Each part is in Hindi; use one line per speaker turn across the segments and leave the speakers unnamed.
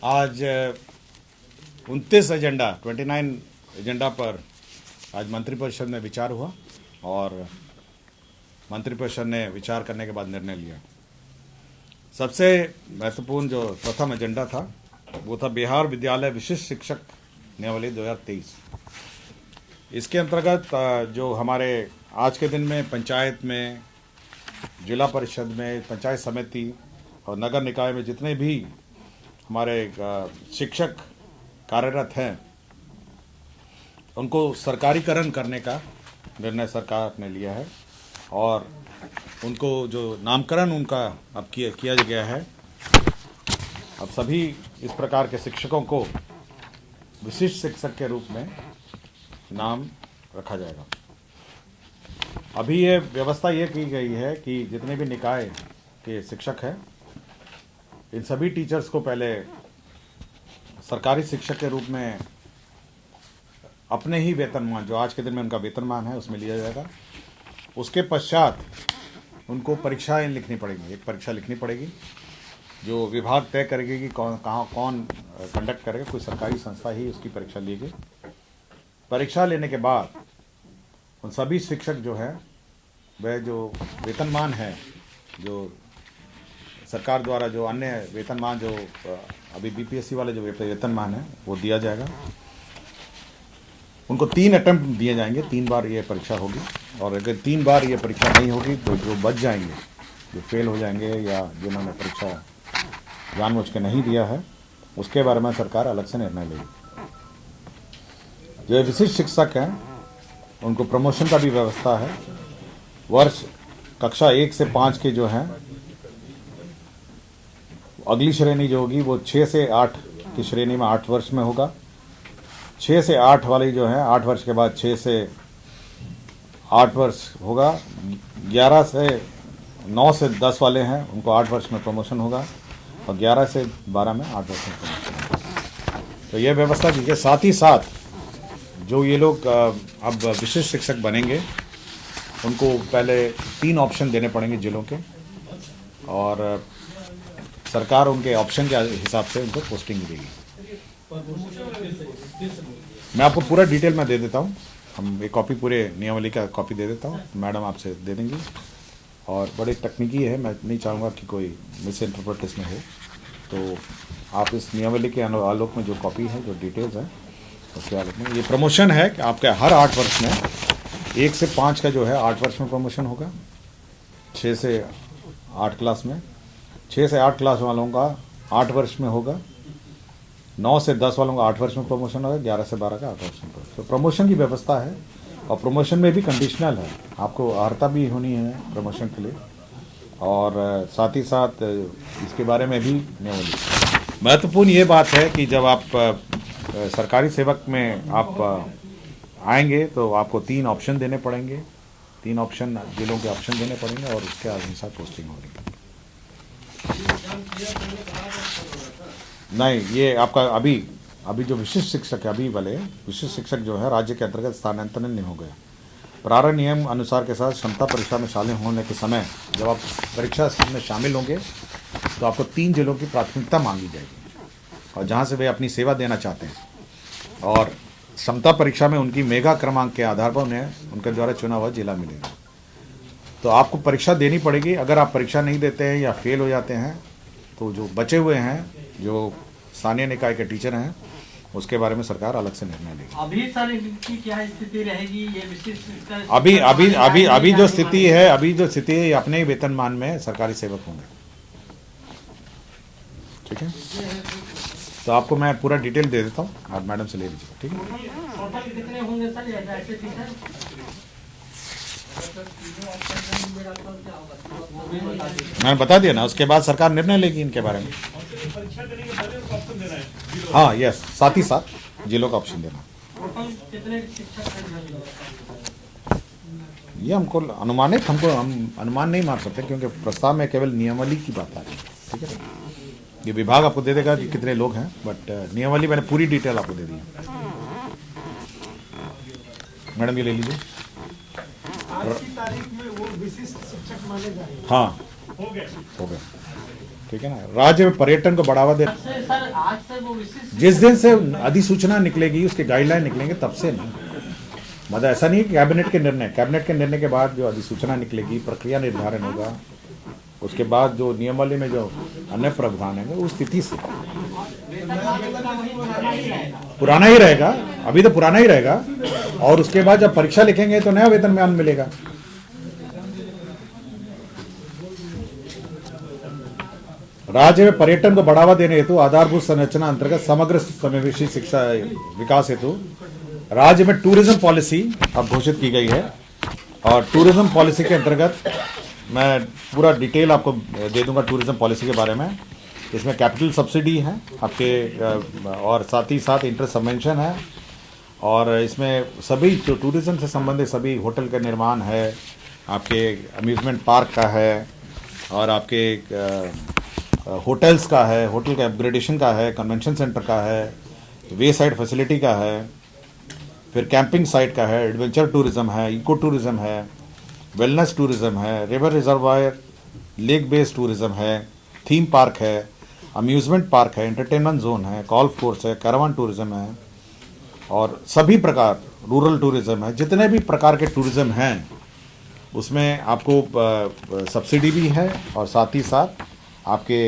आज 29 एजेंडा 29 एजेंडा पर आज मंत्रिपरिषद में विचार हुआ और मंत्रिपरिषद ने विचार करने के बाद निर्णय लिया। सबसे महत्वपूर्ण जो प्रथम एजेंडा था वो था बिहार विद्यालय विशिष्ट शिक्षक नियमावली 2023। इसके अंतर्गत जो हमारे आज के दिन में पंचायत में, जिला परिषद में, पंचायत समिति और नगर निकाय में जितने भी हमारे शिक्षक कार्यरत हैं उनको सरकारीकरण करने का निर्णय सरकार ने लिया है और उनको जो नामकरण उनका अब किया गया है। अब सभी इस प्रकार के शिक्षकों को विशिष्ट शिक्षक के रूप में नाम रखा जाएगा। अभी ये व्यवस्था ये की गई है कि जितने भी निकाय के शिक्षक हैं इन सभी टीचर्स को पहले सरकारी शिक्षक के रूप में अपने ही वेतनमान, जो आज के दिन में उनका वेतनमान है, उसमें लिया जाएगा। उसके पश्चात उनको परीक्षाएं लिखनी पड़ेंगी। एक परीक्षा लिखनी पड़ेगी जो विभाग तय करेगी कि कौन कंडक्ट करेगा। कोई सरकारी संस्था ही उसकी परीक्षा लेगी। परीक्षा लेने के बाद उन सभी शिक्षक जो है वह जो वेतनमान है, जो सरकार द्वारा जो अन्य वेतनमान जो अभी बीपीएससी वाले जो वेतनमान है वो दिया जाएगा। उनको 3 अटेम्प्ट दिए जाएंगे, 3 बार ये परीक्षा होगी और अगर 3 बार ये परीक्षा नहीं होगी तो जो बच जाएंगे, जो फेल हो जाएंगे या जिन्होंने परीक्षा जानबूझ के नहीं दिया है, उसके बारे में सरकार अलग से निर्णय लेगी। जो विशिष्ट शिक्षक हैं उनको प्रमोशन का भी व्यवस्था है। वर्ष कक्षा 1 से 5 के जो हैं अगली श्रेणी जो होगी वो 6 से 8 की श्रेणी में 8 वर्ष में होगा। 6 से 8 वाली जो है 8 वर्ष के बाद 6 से 8 वर्ष होगा। 11 से 9 से 10 वाले हैं उनको 8 वर्ष में प्रमोशन होगा और 11 से 12 में 8 वर्ष में प्रमोशन होगा। तो ये व्यवस्था की है। साथ ही साथ जो ये लोग अब विशिष्ट शिक्षक बनेंगे उनको पहले 3 ऑप्शन देने पड़ेंगे जिलों के और सरकार उनके ऑप्शन के हिसाब से उनको पोस्टिंग देगी। मैं आपको पूरा डिटेल में दे देता हूँ। हम एक कॉपी पूरे नियमावली का कॉपी दे देता हूँ, मैडम आपसे दे देंगी और बड़ी तकनीकी है। मैं नहीं चाहूँगा कि कोई मिस इंटरप्रिटेशन हो, तो आप इस नियमावली के आलोक में जो कॉपी है, जो डिटेल्स है उसके आलोक में ये प्रमोशन है कि आपके हर 8 वर्ष में 1 से 5 का जो है 8 वर्ष में प्रमोशन होगा। 6 से 8 क्लास में 6 से 8 क्लास वालों का 8 वर्ष में होगा। 9 से 10 वालों का 8 वर्ष में प्रमोशन होगा। 11 से 12 का 8 वर्ष में। तो प्रमोशन की व्यवस्था है और प्रमोशन में भी कंडीशनल है। आपको अर्हता भी होनी है प्रमोशन के लिए और साथ ही साथ इसके बारे में भी नियमावली। महत्वपूर्ण ये बात है कि जब आप सरकारी सेवक में आप आएंगे तो आपको 3 ऑप्शन देने पड़ेंगे। 3 ऑप्शन जिलों के ऑप्शन देने पड़ेंगे और उसके अनुसार पोस्टिंग होगी। नहीं, ये आपका अभी जो विशिष्ट शिक्षक है, अभी वाले विशिष्ट शिक्षक जो है राज्य के अंतर्गत स्थानांतरण नहीं हो गया। प्रारंभ नियम अनुसार के साथ क्षमता परीक्षा में शामिल होने के समय जब आप परीक्षा में शामिल होंगे तो आपको 3 जिलों की प्राथमिकता मांगी जाएगी और जहां से वे अपनी सेवा देना चाहते हैं और क्षमता परीक्षा में उनकी मेगा क्रमांक के आधार पर उन्हें उनके द्वारा चुना हुआ जिला मिलेगा। तो आपको परीक्षा देनी पड़ेगी। अगर आप परीक्षा नहीं देते हैं या फेल हो जाते हैं तो जो बचे हुए हैं, जो स्थानीय निकाय के टीचर हैं, उसके बारे में सरकार अलग से निर्णय लेगी।
अभी सर इनकी क्या स्थिति रहेगी? ये विशिष्ट
अभी जो स्थिति है ये अपने ही वेतनमान में सरकारी सेवक होंगे। ठीक है, तो आपको मैं पूरा डिटेल दे देता हूँ, आप मैडम से ले लीजिए। ठीक है,
टोटल कितने होंगे सर ऐसे टीचर?
मैंने बता दिया ना, उसके बाद सरकार निर्णय लेगी इनके बारे में। हाँ, यस, साथ ही साथ जिलों का ऑप्शन देना। ये हम अनुमान नहीं मार सकते क्योंकि प्रस्ताव में केवल नियमावली की बात आ रही है। ठीक है, ये विभाग आपको दे देगा कि कितने लोग हैं, बट नियमावली मैंने पूरी डिटेल आपको दे दी है। मैडम ये ले लीजिए।
आज की तारीख में वो विशिष्ट शिक्षक माने जाएंगे।
हाँ, हो गया। ठीक है ना। राज्य में पर्यटन को बढ़ावा दे,
सर आज से वो विशिष्ट
जिस दिन से अधिसूचना निकलेगी, उसके गाइडलाइन निकलेंगे, तब से नहीं। मतलब ऐसा नहीं कि कैबिनेट के निर्णय के बाद जो अधिसूचना निकलेगी, प्रक्रिया निर्धारण होगा, उसके बाद जो नियमावली में जो अन्य प्रावधान है उस तिथि से पुराना ही रहेगा। अभी तो पुराना ही रहेगा, और उसके बाद जब परीक्षा लिखेंगे तो नया वेतनमान मिलेगा। राज्य में पर्यटन को बढ़ावा देने हेतु आधारभूत संरचना अंतर्गत समग्र समावेशी शिक्षा विकास हेतु राज्य में टूरिज्म पॉलिसी अब घोषित की गई है। और टूरिज्म पॉलिसी के अंतर्गत मैं पूरा डिटेल आपको दे दूंगा टूरिज्म पॉलिसी के बारे में। इसमें कैपिटल सब्सिडी है आपके, और साथ ही साथ इंटरेस्ट सबवेंशन है, और इसमें सभी जो टूरिज्म से संबंधित सभी होटल का निर्माण है, आपके अम्यूजमेंट पार्क का है, और आपके होटल्स का है, होटल का अपग्रेडेशन का है, कन्वेंशन सेंटर का है, वे साइड फैसिलिटी का है, फिर कैंपिंग साइट का है, एडवेंचर टूरिज्म है, इको टूरिज्म है, वेलनेस टूरिज्म है, river reservoir lake based tourism है, थीम पार्क है, अम्यूजमेंट पार्क है, एंटरटेनमेंट जोन है, गोल्फ कोर्स है, कैरावान टूरिज्म है, और सभी प्रकार रूरल टूरिज्म है। जितने भी प्रकार के टूरिज्म हैं उसमें आपको सब्सिडी भी है, और साथ ही साथ आपके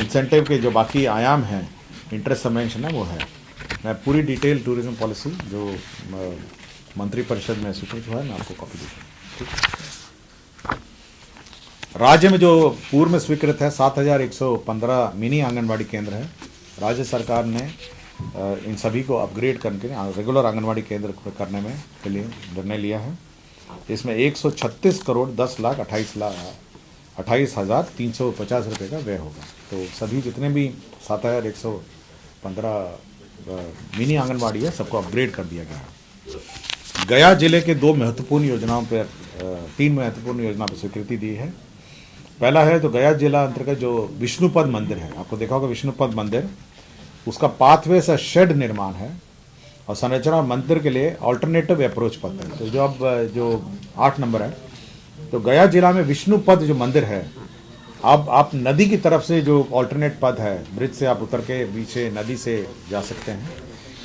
इंसेंटिव के जो बाकी आयाम हैं, इंटरेस्ट सबवेंशन है, वो है। मैं पूरी डिटेल टूरिज्म पॉलिसी जो मंत्रिपरिषद में स्वीकृत हुआ है, मैं आपको कॉपी देता हूँ। राज्य में जो पूर्व में स्वीकृत है 7115 मिनी आंगनबाड़ी केंद्र है। राज्य सरकार ने इन सभी को अपग्रेड करके रेगुलर आंगनबाड़ी केंद्र करने में के लिए निर्णय लिया है। इसमें 136 करोड़ 10 लाख 28,350 रुपये का व्यय होगा। तो सभी जितने भी 7115 मिनी आंगनबाड़ी है, सबको अपग्रेड कर दिया गया है। गया जिले के 2 महत्वपूर्ण योजनाओं पर 3 महत्वपूर्ण योजना पर स्वीकृति दी है। पहला है तो गया जिला अंतर्गत जो विष्णुपद मंदिर है, आपको देखा होगा विष्णुपद मंदिर, उसका पाथवे से शेड निर्माण है, और संरचना मंदिर के लिए ऑल्टरनेटिव अप्रोच पथ है। तो जो अब जो 8 नंबर है, तो गया जिला में विष्णुपद जो मंदिर है, अब आप नदी की तरफ से जो ऑल्टरनेट पथ है, ब्रिज से आप उतर के पीछे नदी से जा सकते हैं।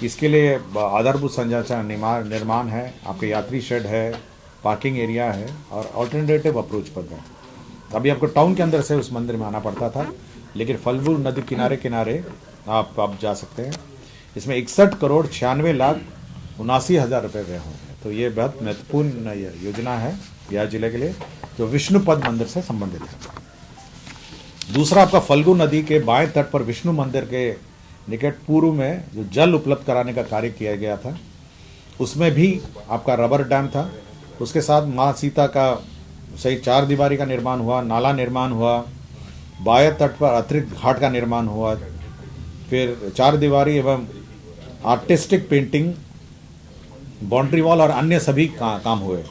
इसके लिए आधारभूत संरचना निर्माण है, आपके यात्री शेड है, पार्किंग एरिया है, और ऑल्टरनेटिव अप्रोच पथ है। अभी आपको टाउन के अंदर से उस मंदिर में आना पड़ता था, लेकिन फल्गु नदी किनारे किनारे आप जा सकते हैं। इसमें 61 करोड़ 96 लाख 79,000 रुपये व्यय होंगे। तो ये बहुत महत्वपूर्ण योजना है गया जिले के लिए, जो विष्णुपद मंदिर से संबंधित है। दूसरा आपका फल्गु नदी के बाएं तट पर विष्णु मंदिर के निकट पूर्व में जो जल उपलब्ध कराने का कार्य किया गया था, उसमें भी आपका रबर डैम था। उसके साथ माँ सीता का सही 4 दीवारी का निर्माण हुआ, नाला निर्माण हुआ, बाएं तट पर अतिरिक्त घाट का निर्माण हुआ, फिर 4 दीवारी एवं आर्टिस्टिक पेंटिंग, बाउंड्री वॉल और अन्य सभी काम हुए।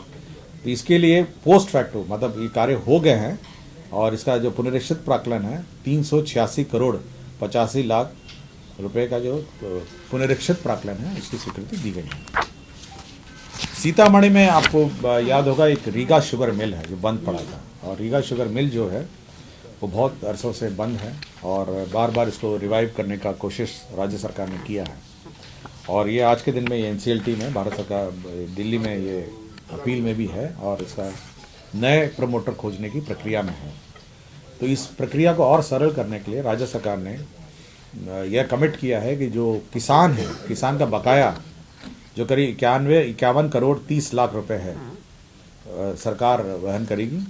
तो इसके लिए पोस्ट फैक्टो मतलब ये कार्य हो गए हैं, और इसका जो पुनरीक्षित प्राक्कलन है 386 करोड़ 85 लाख रुपए का जो पुनरीक्षित प्राक्कलन है, उसकी स्वीकृति दी गई है। सीतामढ़ी में आपको याद होगा एक रीगा शुगर मिल है जो बंद पड़ा था, और रीगा शुगर मिल जो है वो बहुत अरसों से बंद है, और बार बार इसको रिवाइव करने का कोशिश राज्य सरकार ने किया है। और ये आज के दिन में ये NCLT में भारत सरकार दिल्ली में ये अपील में भी है, और इसका नए प्रमोटर खोजने की प्रक्रिया में है। तो इस प्रक्रिया को और सरल करने के लिए राज्य सरकार ने यह कमिट किया है कि जो किसान है, किसान का बकाया जो करीब 51 करोड़ 30 लाख रुपए है, सरकार वहन करेगी।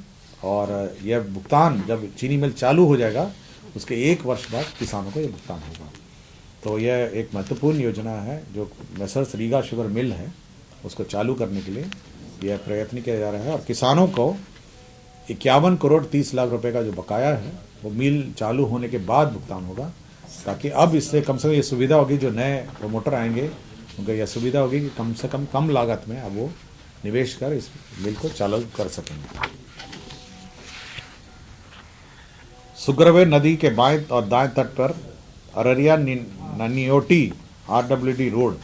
और यह भुगतान जब चीनी मिल चालू हो जाएगा उसके 1 वर्ष बाद किसानों को यह भुगतान होगा। तो यह एक महत्वपूर्ण योजना है जो मैसर्स रीगा शुगर मिल है उसको चालू करने के लिए यह प्रयत्न किया जा रहा है। और किसानों को 51 करोड़ 30 लाख रुपए का जो बकाया है वो मिल चालू होने के बाद भुगतान होगा, ताकि अब इससे कम से कम ये सुविधा होगी, जो नए प्रमोटर आएंगे उनको यह सुविधा होगी कि कम से कम लागत में अब वो निवेश कर इस मिल को चालू कर सकेंगे। सुग्रवे नदी के बाएं और दाएं तट पर अररिया ननियोटी RWD रोड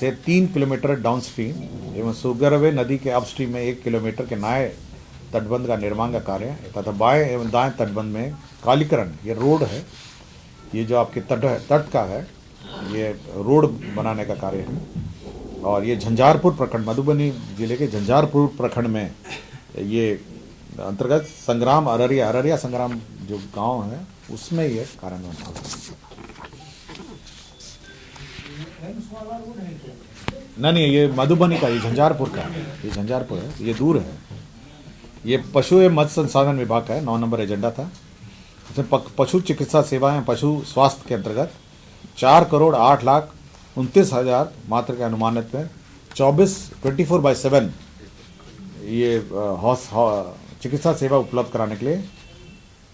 से 3 किलोमीटर डाउनस्ट्रीम एवं सुग्रवे नदी के अपस्ट्रीम में 1 किलोमीटर के नए तटबंध का निर्माण का कार्य है तथा बाएं एवं दाएं तटबंध में कालीकरण, ये रोड है, ये जो आपके तट का है, ये रोड बनाने का कार्य है। और ये झंझारपुर प्रखंड, मधुबनी जिले के झंझारपुर प्रखंड में ये अंतर्गत संग्राम अररिया संग्राम जो गांव है उसमें ये कार्यान्वयन होगा। नहीं, ये मधुबनी का, ये झंझारपुर का है, ये झंझारपुर है, ये दूर है। ये पशु एवं मत्स्य संसाधन विभाग का है, 9 नंबर एजेंडा था। इसमें पशु चिकित्सा सेवाएं पशु स्वास्थ्य के अंतर्गत 4,08,29,000 मात्र के अनुमानित में 24/7 ये चिकित्सा सेवा उपलब्ध कराने के लिए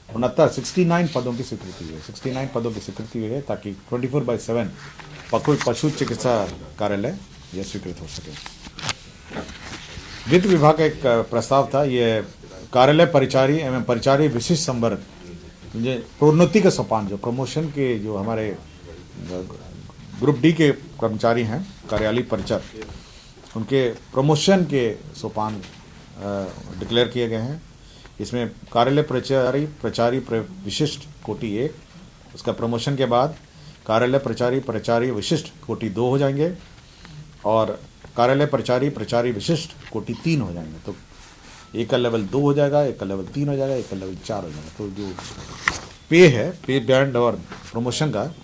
69 पदों की स्वीकृति हुई है। 69 पदों की स्वीकृति हुई है ताकि 24/7 पशु चिकित्सा कार्यालय यह स्वीकृत हो सके। वित्त विभाग का एक प्रस्ताव था, ये कार्यालय परिचारी एवं परिचारी विशिष्ट संवर्ग, प्रोन्नति का सोपान, जो प्रमोशन के जो हमारे ग्रुप डी के कर्मचारी हैं, कार्यालय परिचर, उनके प्रमोशन के सोपान डिक्लेयर किए गए हैं। इसमें कार्यालय प्रचारी विशिष्ट कोटि 1, उसका प्रमोशन के बाद कार्यालय प्रचारी विशिष्ट कोटि 2 हो जाएंगे और कार्यालय प्रचारी विशिष्ट कोटि 3 हो जाएंगे। तो एक का लेवल 2 हो जाएगा, एक का लेवल 3 हो जाएगा, एक का लेवल 4 हो जाएगा। तो जो पे बैंड और प्रमोशन का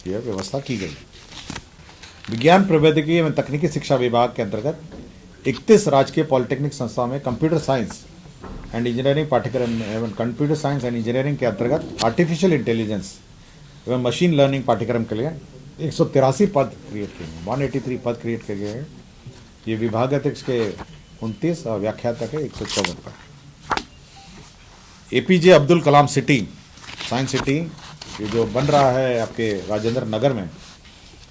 यह व्यवस्था की गई। विज्ञान प्रौद्योगिकी एवं तकनीकी शिक्षा विभाग के अंतर्गत 31 राजकीय पॉलिटेक्निक संस्थाओं में कंप्यूटर साइंस एंड इंजीनियरिंग पाठ्यक्रम एवं कंप्यूटर साइंस एंड इंजीनियरिंग के अंतर्गत आर्टिफिशियल इंटेलिजेंस एवं मशीन लर्निंग पाठ्यक्रम के लिए 183 पद क्रिएट किए गए, 183 पद क्रिएट किए गए हैं। ये विभागाध्यक्ष के 29 और व्याख्याता के 154 पद। APJ Abdul Kalam city, science city, ये जो बन रहा है आपके राजेंद्र नगर में,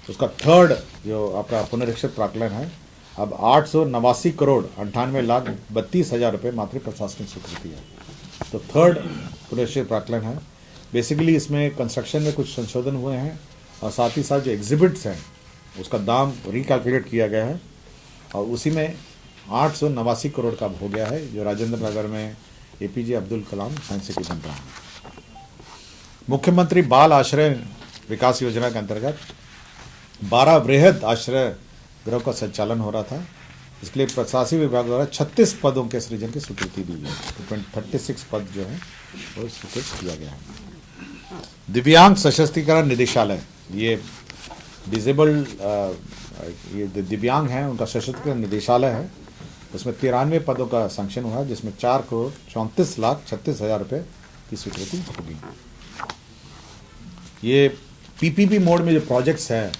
उसका 3rd जो आपका पुनरीक्षित प्राक्कलन है, अब 889,98,32,000 रुपये मात्र प्रशासनिक स्वीकृति है। तो 3rd पुनरीक्षित प्राक्कलन है। बेसिकली इसमें कंस्ट्रक्शन में कुछ संशोधन हुए हैं और साथ ही साथ जो एग्जिबिट्स हैं उसका दाम रिकैलकुलेट किया गया है और उसी में 889 करोड़ का हो गया है, जो राजेंद्र नगर में APJ Abdul Kalam science city बन रहा है। मुख्यमंत्री बाल आश्रय विकास योजना के अंतर्गत 12 वृहद आश्रय गृह का संचालन हो रहा था। इसके लिए प्रशासनिक विभाग द्वारा 36 पदों के सृजन की स्वीकृति दी गई है। 36 पद जो है वो स्वीकृत किया गया है। दिव्यांग सशक्तिकरण निदेशालय, ये डिसेबल्ड ये दिव्यांग हैं उनका सशक्तिकरण निदेशालय है। उसमें 93 पदों का सैंक्शन हुआ, जिसमें 4,34,36,000 रुपये की स्वीकृति होगी। ये PPP मोड में जो प्रोजेक्ट्स हैं,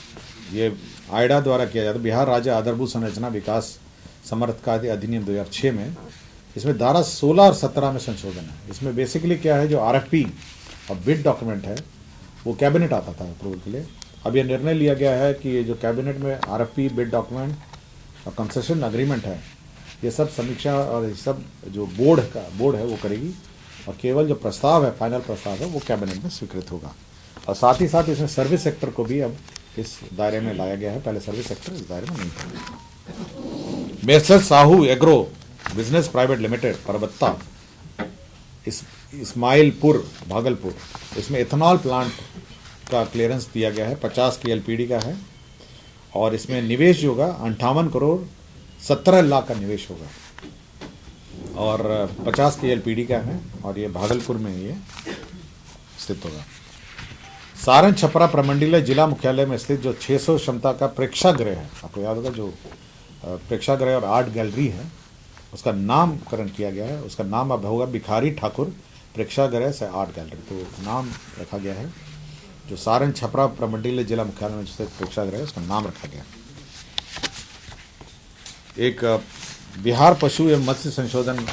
ये आइडा द्वारा किया जाता है, बिहार राज्य आधारभूत संरचना विकास समर्थकार्य अधिनियम 2006 में। इसमें धारा 16 और 17 में संशोधन है। इसमें बेसिकली क्या है, जो RFP और बिड डॉक्यूमेंट है वो कैबिनेट आता था अप्रूवल के लिए। अब यह निर्णय लिया गया है कि ये जो कैबिनेट में RFP, बिड डॉक्यूमेंट और कंसेशन अग्रीमेंट है, ये सब समीक्षा और ये सब जो बोर्ड है वो करेगी और केवल जो प्रस्ताव है, फाइनल प्रस्ताव है, वो कैबिनेट में स्वीकृत होगा। और साथ ही साथ इसमें सर्विस सेक्टर को भी अब इस दायरे में लाया गया है। पहले सर्विस सेक्टर इस दायरे में नहीं था। Messrs Sahu agro business private limited Parbatta, Ismailpur Bhagalpur, इसमें एथेनॉल प्लांट का क्लियरेंस दिया गया है। 50 की LPD का है और इसमें निवेश जो होगा 58 करोड़ 17 लाख का निवेश होगा और 50 की LPD का है और ये भागलपुर में ये स्थित होगा। सारण छपरा प्रमंडलीय जिला मुख्यालय में स्थित जो 600 क्षमता का प्रेक्षागृह है, आपको याद होगा, जो प्रेक्षागृह और आर्ट गैलरी है, उसका नामकरण किया गया है। उसका नाम अब होगा भिखारी ठाकुर प्रेक्षागृह से आर्ट गैलरी, तो नाम रखा गया है। जो सारण छपरा प्रमंडलीय जिला मुख्यालय में स्थित प्रेक्षागृह है, उसका नाम रखा गया है। एक बिहार पशु एवं मत्स्य संशोधन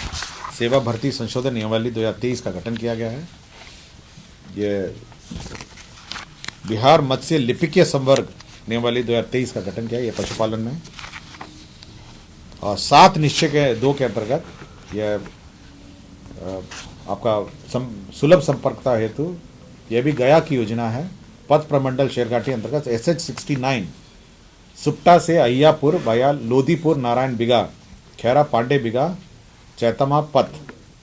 सेवा भर्ती संशोधन नियमावली 2023 का गठन किया गया है। ये बिहार मत्स्य लिपिकीय संवर्ग नियमावली 2023 का गठन किया, ये पशुपालन में। और 7 निश्चय के 2 के अंतर्गत यह आपका सुलभ संपर्कता हेतु यह भी गया की योजना है। पथ प्रमंडल शेरघाटी अंतर्गत SH69 सुप्टा से अय्यापुर वाया लोदीपुर नारायण बिगा खैरा पांडे बिगा चैतमा पथ,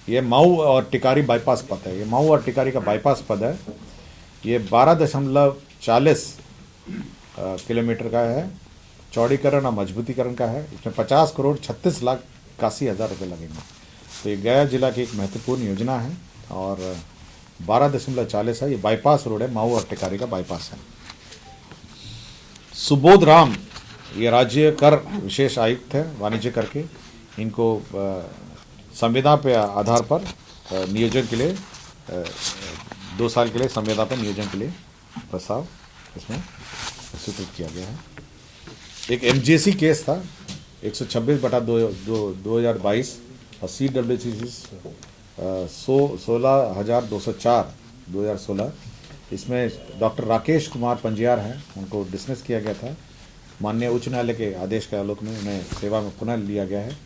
ये मऊ और टिकारी बाईपास पथ है। ये मऊ और टिकारी का बाईपास पथ है। ये 12.40 किलोमीटर का है। चौड़ीकरण और मजबूतीकरण का है। इसमें 50,36,81,000 रुपये लगेंगे। तो ये गया जिला की एक महत्वपूर्ण योजना है और 12.40 है। ये बाईपास रोड है, मऊ और टिकारी का बाईपास है। सुबोध राम, ये राज्य कर विशेष आयुक्त है वाणिज्य कर के। इनको संविदा पे आधार पर नियोजन के लिए 2 साल के लिए संविदा पर नियोजन के लिए प्रस्ताव इसमें स्वीकृत किया गया है। एक एमजेसी केस था 126/2022 और CWC 16,204 2016। इसमें डॉक्टर राकेश कुमार पंजियार हैं, उनको डिसमिस किया गया था। माननीय उच्च न्यायालय के आदेश के आलोक में उन्हें सेवा में पुनः लिया गया है।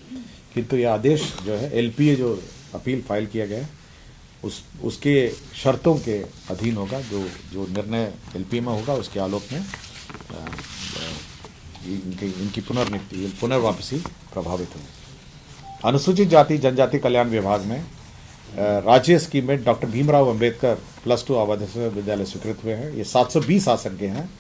किंतु यह आदेश जो है LPA जो अपील फाइल किया गया है उसके शर्तों के अधीन होगा। जो निर्णय LPA में होगा उसके आलोक में इनकी पुनर्वापसी प्रभावित होगी। अनुसूचित जाति जनजाति कल्याण विभाग में राज्य स्कीम में डॉक्टर भीमराव अंबेडकर +2 आवासीय विद्यालय स्वीकृत हुए हैं। ये 720 आसन के हैं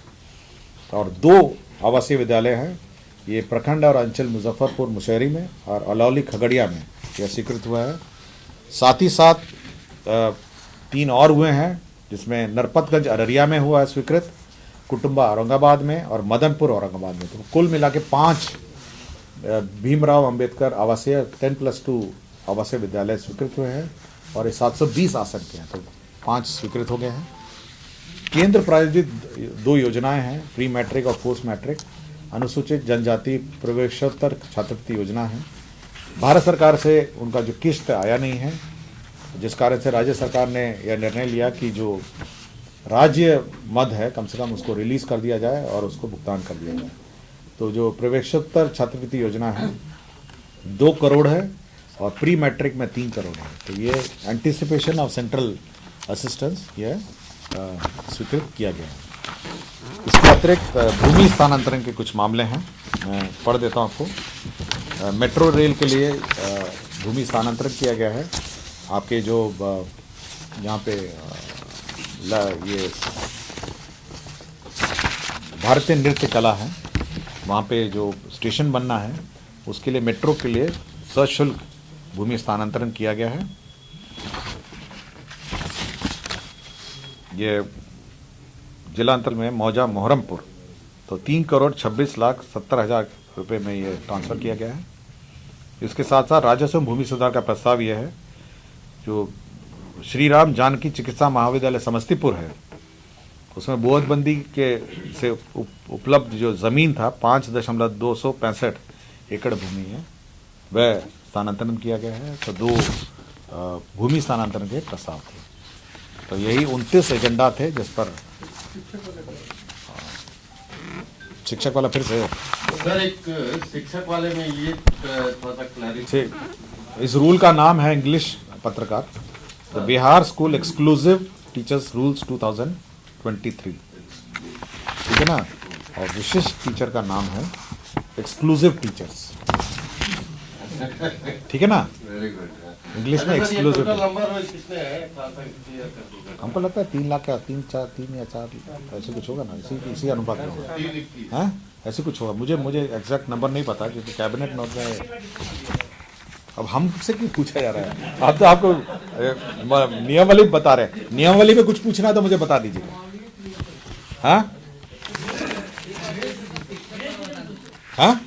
और 2 आवासीय विद्यालय हैं। ये प्रखंड और अंचल मुजफ्फरपुर मुशहरी में और अलौली खगड़िया में यह स्वीकृत हुआ है। साथ ही साथ 3 और हुए हैं, जिसमें नरपतगंज अररिया में हुआ है स्वीकृत, कुटुंबा औरंगाबाद में और मदनपुर औरंगाबाद में। तो कुल मिला के 5 भीमराव अंबेडकर आवासीय 10+2 आवासीय विद्यालय स्वीकृत हुए हैं और ये 720 आसन के हैं। तो 5 स्वीकृत हो गए हैं। केंद्र प्रायोजित 2 योजनाएं हैं, प्री मैट्रिक और पोस्ट मैट्रिक अनुसूचित जनजाति प्रवेशोत्तर छात्रवृत्ति योजना है। भारत सरकार से उनका जो किस्त आया नहीं है, जिस कारण से राज्य सरकार ने यह निर्णय लिया कि जो राज्य मद है कम से कम उसको रिलीज कर दिया जाए और उसको भुगतान कर दिया जाए। तो जो प्रवेशोत्तर छात्रवृत्ति योजना है 2 करोड़ है और प्री मैट्रिक में 3 करोड़ है। तो ये एंटिसिपेशन ऑफ सेंट्रल असिस्टेंस ये स्वीकृत किया गया है। इसके अतिरिक्त भूमि स्थानांतरण के कुछ मामले हैं, मैं पढ़ देता हूँ आपको। मेट्रो रेल के लिए भूमि स्थानांतरण किया गया है। आपके जो यहाँ पे ये भारतीय नृत्य कला है, वहाँ पे जो स्टेशन बनना है उसके लिए मेट्रो के लिए सशुल्क भूमि स्थानांतरण किया गया है। ये जिला अंतर में मौजा मोहरमपुर, तो 3,26,70,000 रुपये में ये ट्रांसफ़र किया गया है। इसके साथ साथ राजस्व भूमि सुधार का प्रस्ताव यह है, जो श्री राम जानकी चिकित्सा महाविद्यालय समस्तीपुर है उसमें बोधबंदी के से उपलब्ध जो ज़मीन था 5.265 एकड़ भूमि है, वह स्थानांतरण किया गया है। तो 2 भूमि स्थानांतरण के प्रस्ताव थे। तो यही 29 एजेंडा थे जिस पर शिक्षक वाला फिर से
सर एक शिक्षक वाले में ये थोड़ा सा क्लैरिटी।
इस रूल का नाम है इंग्लिश पत्रकार, the Bihar school exclusive teachers rules 2023, ठीक है ना। और विशिष्ट टीचर का नाम है एक्सक्लूसिव टीचर्स, ठीक है ना। इंग्लिश में एक्सक्लूसिव। हमको लगता है 3 लाख का 3 या 4 ऐसे कुछ होगा ना, इसी अनुपात में होगा, हाँ ऐसे कुछ होगा। मुझे एग्जैक्ट नंबर नहीं पता क्योंकि कैबिनेट नोट में। अब हमसे क्यों पूछा जा रहा है? आप तो आपको नियमावली बता रहे हैं। नियमावली में कुछ पूछना है तो मुझे बता दीजिए। हाँ हाँ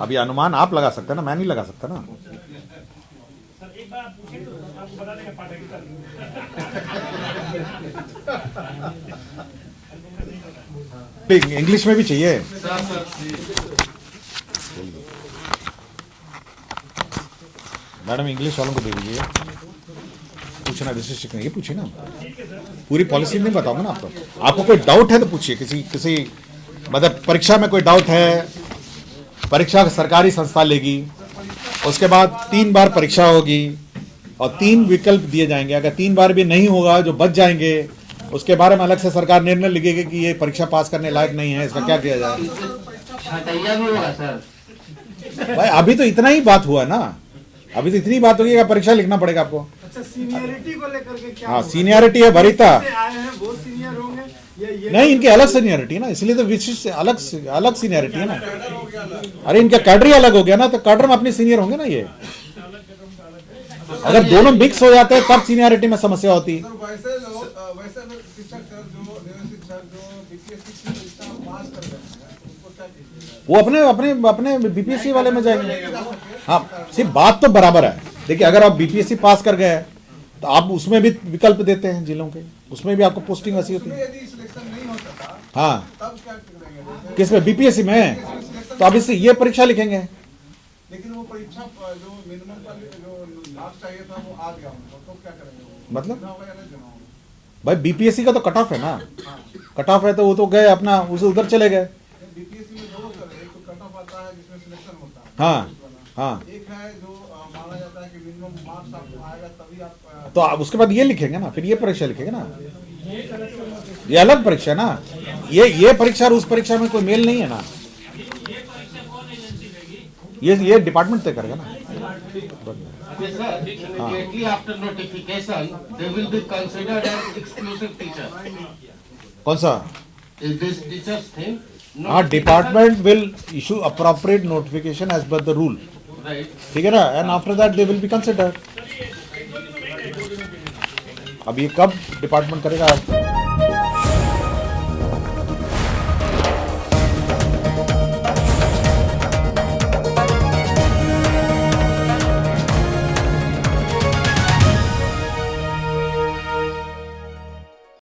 अभी अनुमान आप लगा सकते हैं ना, मैं नहीं लगा सकता ना। इंग्लिश में भी चाहिए। मैडम इंग्लिश वालों को दे दीजिए। पूछना विशिष्ट नहीं, पूछिए ना, पूरी पॉलिसी नहीं बताऊंगा ना आपको। आपको कोई डाउट है तो पूछिए, किसी मतलब परीक्षा में कोई डाउट है, परीक्षा सरकारी संस्था लेगी, उसके बाद 3 बार परीक्षा होगी और 3 विकल्प दिए जाएंगे। अगर 3 बार भी नहीं होगा, जो बच जाएंगे उसके बारे में अलग से सरकार निर्णय लिखेगी कि ये परीक्षा पास करने लायक नहीं है, इसका क्या किया जाए।
छटैया भी होगा सर।
भाई अभी तो इतना ही बात हुआ ना, अभी तो इतनी बात होगी कि परीक्षा लिखना पड़ेगा आपको।
अच्छा, सीनियरिटी को लेकर के क्या
हाँ
होगा?
सीनियरिटी है वरिता,
से आए हैं वो सीनियर होंगे ये
नहीं इनकी अलग सीनियरिटी है ना, इसलिए तो विशिष्ट अलग सीनियरिटी है ना। अरे इनका कैडर ही अलग हो गया ना, तो कैडर में अपने सीनियर होंगे ना। ये अगर दोनों मिक्स हो जाते हैं तब सीनियरिटी में समस्या होती।
वैसे शिक्षक सर जो नए शिक्षक जो बीपीएससी की परीक्षा पास कर रहे हैं उनको क्या कीजिएगा?
वो अपने अपने अपने बीपीएससी वाले में जाएंगे। हाँ सिर्फ बात तो बराबर है। देखिए अगर आप बीपीएससी पास कर गए तो आप उसमें भी विकल्प देते हैं जिलों के, उसमें भी आपको पोस्टिंग वैसी होती है।
यदि सिलेक्शन नहीं होता था
हाँ
तब क्या करेंगे?
किसमें, बीपीएससी में? तो अब इससे ये परीक्षा लिखेंगे।
लेकिन वो परीक्षा जो मिनिमम का जो मार्क्स चाहिए था वो आ गया उनको, तो क्या करेंगे?
मतलब
देना होगा या नहीं देना होगा?
भाई बीपीएससी का तो कट ऑफ है ना, कट ऑफ है तो वो तो गए अपना उसे उधर चले गए।
बीपीएससी में दो होता है, एक तो कट ऑफ आता है जिसमें सिलेक्शन होता है,
हाँ हाँ,
एक है जो माना जाता है कि मिनिमम मार्क्स आपको आएगा तभी आप
तो आप उसके बाद ये लिखेंगे ना, फिर ये परीक्षा लिखेंगे ना। ये अलग परीक्षा है ना, ये परीक्षा और उस परीक्षा में कोई मेल नहीं है ना। ये डिपार्टमेंट तय करेगा ना।
Okay, sir. Immediately after notification, they will be considered as exclusive teacher.
कौन सा?
Is this teacher's thing?
हाँ, department will issue appropriate notification as per the rule,
Right.
ठीक है ना, and after that they will be considered. अब ये कब डिपार्टमेंट करेगा?